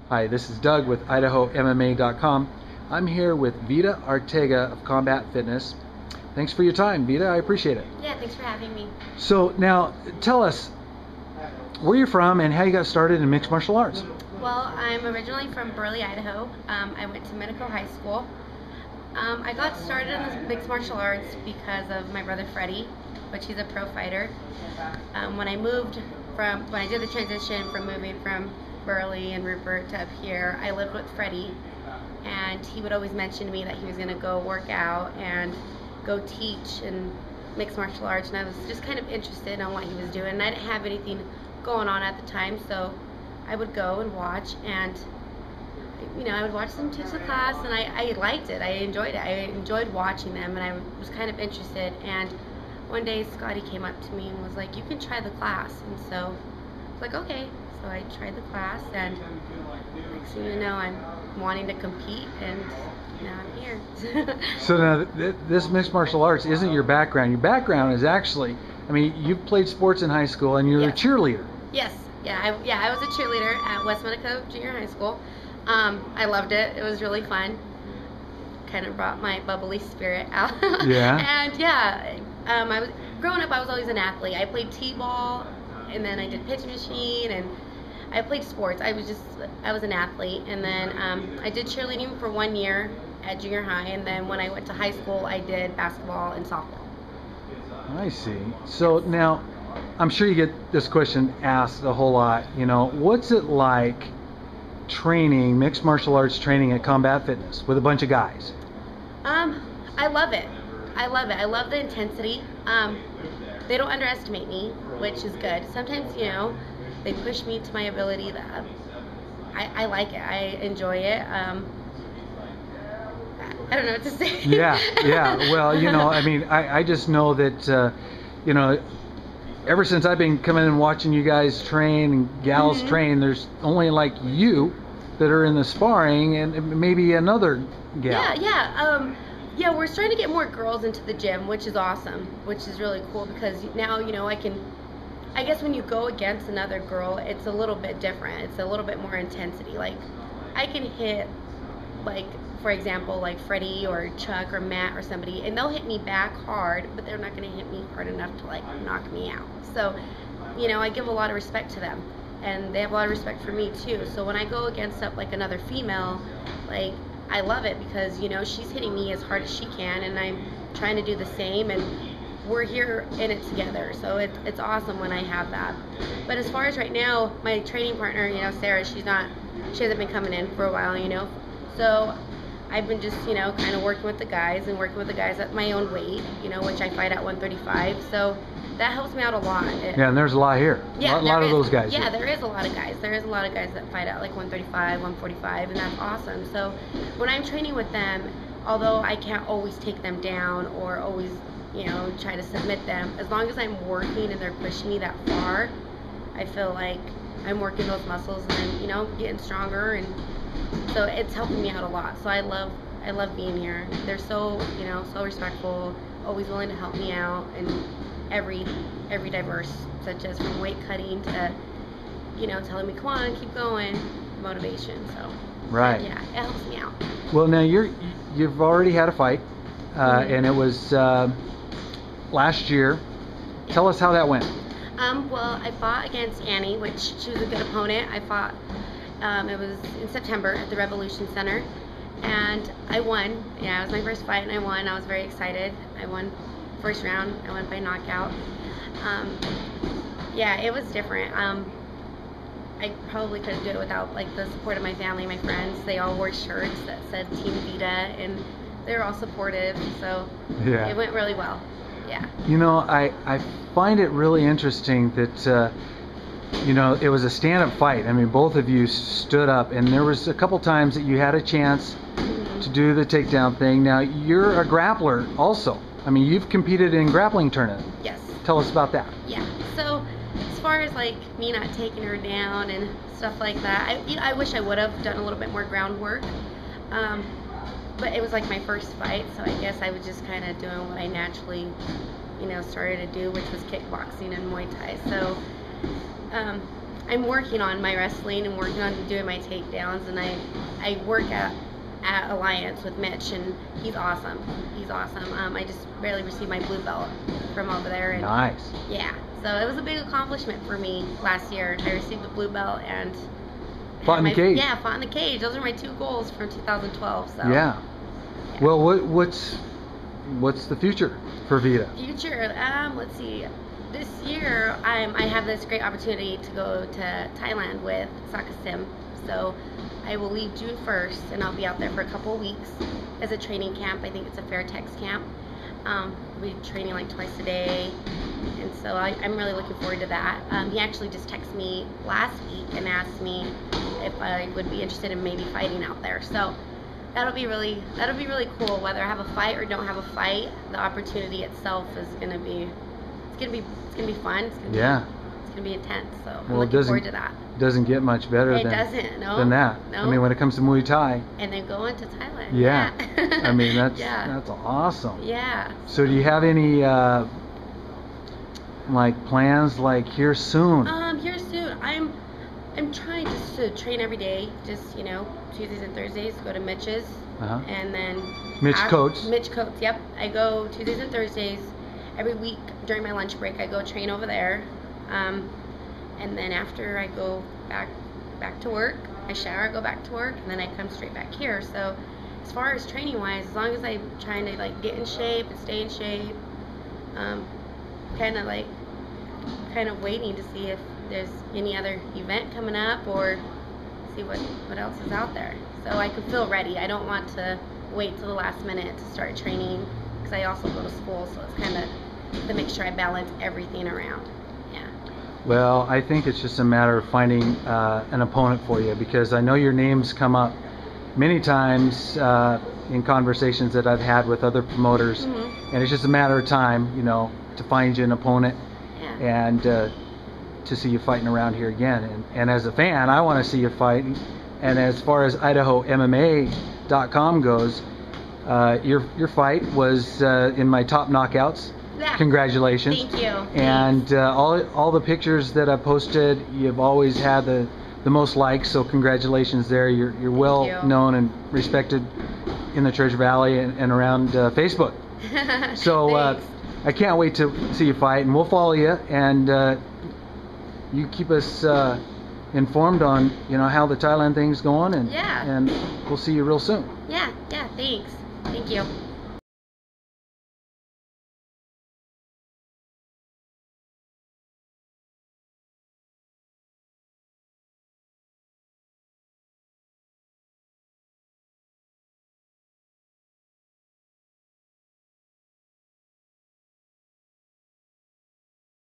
Hi, this is Doug with IdahoMMA.com. I'm here with Veta Arteaga of Combat Fitness. Thanks for your time, Veta. I appreciate it. Yeah, thanks for having me. So now, tell us where you're from and how you got started in mixed martial arts. Well, I'm originally from Boise, Idaho. I went to medical high school. I got started in this mixed martial arts because of my brother Freddie, which he's a pro fighter. When I did the transition from moving from Burley and Rupert to up here, I lived with Freddie, and he would always mention to me that he was going to go work out and go teach in mixed martial arts, and I was just kind of interested in what he was doing, and I didn't have anything going on at the time, so I would go and watch, and I would watch them teach the class, and I liked it. I enjoyed it. I enjoyed watching them, and I was kind of interested, and one day Scotty came up to me and was like, you can try the class, and so I was like, okay. So I tried the class, and next thing you know, I'm wanting to compete, and now I'm here. So now, this mixed martial arts isn't your background. Your background is actually, you've played sports in high school, and you're a cheerleader. Yes, I was a cheerleader at West Medico Junior High School. I loved it. It was really fun. Kind of brought my bubbly spirit out. Yeah. And growing up, I was always an athlete. I played t-ball, and then I did pitch machine, and I played sports. I was an athlete, and then I did cheerleading for 1 year at junior high, and then when I went to high school, I did basketball and softball. I see. So now, I'm sure you get this question asked a whole lot. What's it like training, mixed martial arts training at Combat Fitness with a bunch of guys? I love it. I love the intensity. They don't underestimate me, which is good. Sometimes, they push me to my ability. That I like it. I enjoy it. I don't know what to say. Yeah. Well, I just know that, ever since I've been coming and watching you guys train and gals train, there's only like you that are in the sparring and maybe another gal. Yeah, we're starting to get more girls into the gym, which is awesome, which is really cool, because now, I guess when you go against another girl, it's a little bit different. It's a little bit more intensity. Like, I can hit, like, for example, like Freddie or Chuck or Matt or somebody, and they'll hit me back hard, but they're not going to hit me hard enough to, like, knock me out. So, I give a lot of respect to them, and they have a lot of respect for me, too. So when I go against, like, another female, like, I love it because, she's hitting me as hard as she can, and I'm trying to do the same, and we're here in it together. So it's awesome when I have that. But as far as right now, my training partner, Sarah, she hasn't been coming in for a while, So I've been just, kind of working with the guys at my own weight, which I fight at 135. So that helps me out a lot. Yeah, and there's a lot here. Yeah, a lot of those guys. Yeah, here. there is a lot of guys. There is a lot of guys that fight at like 135, 145, and that's awesome. So when I'm training with them, although I can't always take them down or always, try to submit them, as long as I'm working and they're pushing me that far, I feel like I'm working those muscles and I'm, getting stronger, and so it's helping me out a lot. So I love being here. They're so, so respectful, always willing to help me out, and every diverse, such as from weight cutting to, telling me, come on, keep going, motivation. So right. Yeah, it helps me out. Well, now you've already had a fight, and it was last year. Yeah. Tell us how that went. Well, I fought against Annie, which she was a good opponent. I fought, it was in September at the Revolution Center, and I won. Yeah, it was my first fight, and I won. I was very excited. I won first round. I won by knockout. Yeah, it was different. I probably couldn't do it without like the support of my family, my friends. They all wore shirts that said Team Veta, and they were all supportive. So yeah, it went really well. Yeah. I find it really interesting that it was a stand-up fight. Both of you stood up, and there was a couple times that you had a chance to do the takedown thing. Now, you're a grappler also. You've competed in grappling tournaments. Yes. Tell us about that. Yeah. So, as far as like me not taking her down and stuff like that, I wish I would have done a little bit more groundwork. But it was like my first fight, so I guess I was just kind of doing what I naturally, started to do, which was kickboxing and Muay Thai. So I'm working on my wrestling and working on doing my takedowns, and I work at Alliance with Mitch, and he's awesome. He's awesome. I just barely received my blue belt from over there. And nice. Yeah, so it was a big accomplishment for me last year. I received a blue belt and fought in the cage. Yeah, fought in the cage. Those are my 2 goals from 2012. So yeah. Well, what's the future for Veta? Future, let's see. This year, I have this great opportunity to go to Thailand with Soccer Sim. So I will leave June 1st, and I'll be out there for a couple of weeks as a training camp. I think it's a Fairtex camp. We'll be training like twice a day, and so I'm really looking forward to that. He actually just texted me last week and asked me if I would be interested in maybe fighting out there. So that'll be really cool. Whether I have a fight or don't have a fight, the opportunity itself is gonna be fun. It's gonna be intense. So I'm looking forward to that. Doesn't get much better than that. No. I mean, when it comes to Muay Thai. And then going to Thailand. Yeah. I mean, that's awesome. Yeah. So do you have any like plans like here soon? Here soon. I'm trying just to train every day. Just Tuesdays and Thursdays go to Mitch's, and then Mitch Coates. Mitch Coates. Yep. I go Tuesdays and Thursdays. Every week during my lunch break, I go train over there. And then after I go back to work, I shower, go back to work, and then I come straight back here. So as far as training wise, as long as I'm trying to like get in shape and stay in shape, kind of waiting to see if there's any other event coming up or see what else is out there. So I can feel ready. I don't want to wait till the last minute to start training, because I also go to school, so it's kind of to make sure I balance everything around. Well, I think it's just a matter of finding an opponent for you, because I know your name's come up many times in conversations that I've had with other promoters, and it's just a matter of time, to find you an opponent and to see you fighting around here again. And as a fan, I want to see you fight. And as far as IdahoMMA.com goes, your fight was in my top knockouts. Yeah. Congratulations. Thank you. And all the pictures that I posted, you've always had the most likes, so congratulations there. You're well known and respected in the Treasure Valley and around Facebook. So I can't wait to see you fight, and we'll follow you, and you keep us informed on how the Thailand thing's going, and we'll see you real soon. Yeah, thanks. Thank you.